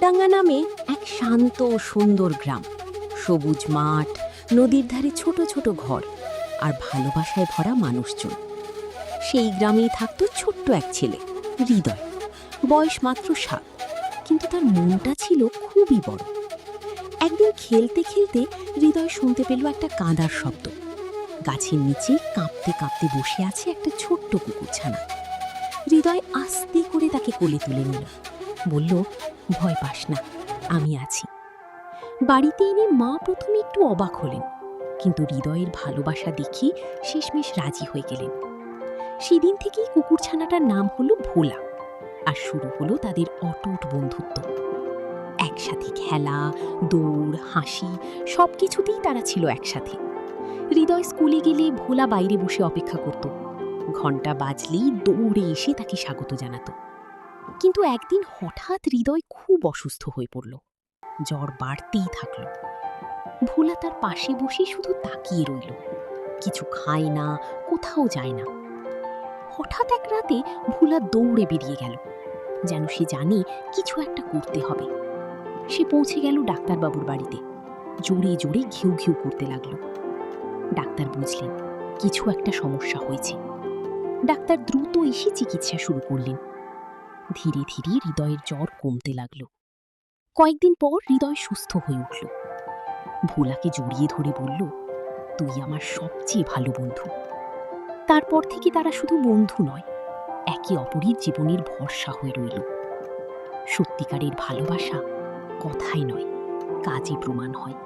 তালডাঙ্গা নামে এক শান্ত ও সুন্দর গ্রাম। সবুজ মাঠ, নদীর ধারে ছোট ছোট ঘর আর ভালোবাসায় ভরা মানুষজন। সেই গ্রামেই থাকত ছোট্ট এক ছেলে, হৃদয়। বয়স মাত্র 7, কিন্তু তার মনটা ছিল খুবই বড়। একদিন খেলতে খেলতে হৃদয় শুনতে পেল একটা কাঁদার শব্দ। গাছের নিচে কাঁপতে কাঁপতে বসে আছে একটা ছোট্ট কুকুরছানা। হৃদয় আস্তে করে তাকে কোলে তুলে নিল, বলল, ভয় পাস না, আমি আছি। বাড়িতে এনে মা প্রথমে একটু অবাক হলেন, কিন্তু হৃদয়ের ভালোবাসা দেখে শেষমেশ রাজি হয়ে গেলেন। সেদিন থেকেই কুকুরছানাটার নাম হলো ভোলা, আর শুরু হলো তাদের অটুট বন্ধুত্ব। একসাথে খেলা, দৌড়, হাসি সবকিছুতেই তারা ছিল একসাথে। হৃদয় স্কুলে গেলে ভোলা বাইরে বসে অপেক্ষা করত। ঘন্টা বাজলেই দৌড়ে এসে তাকে স্বাগত জানাতো। কিন্তু একদিন হঠাৎ হৃদয় খুব অসুস্থ হয়ে পড়ল। জ্বর বাড়তেই থাকলো। ভোলা তার পাশে বসে শুধু তাকিয়ে রইল, কিছু খায় না, কোথাও যায় না। হঠাৎ এক রাতে ভোলা দৌড়ে বেরিয়ে গেল, যেন সে জানে কিছু একটা করতে হবে। সে পৌঁছে গেল ডাক্তারবাবুর বাড়িতে। জোরে জোরে ঘিউ ঘিউ করতে লাগলো। ডাক্তার বুঝলেন কিছু একটা সমস্যা হয়েছে। ডাক্তার দ্রুত এসে চিকিৎসা শুরু করলেন। ধীরে ধীরে হৃদয়ের জ্বর কমতে লাগলো। কয়েকদিন পর হৃদয় সুস্থ হয়ে উঠল। ভোলাকে জড়িয়ে ধরে বলল, তুই আমার সবচেয়ে ভালো বন্ধু। তারপর থেকে তারা শুধু বন্ধু নয়, একে অপরের জীবনের ভরসা হয়ে রইল। সত্যিকারের ভালোবাসা কথায় নয়, কাজে প্রমাণ হয়।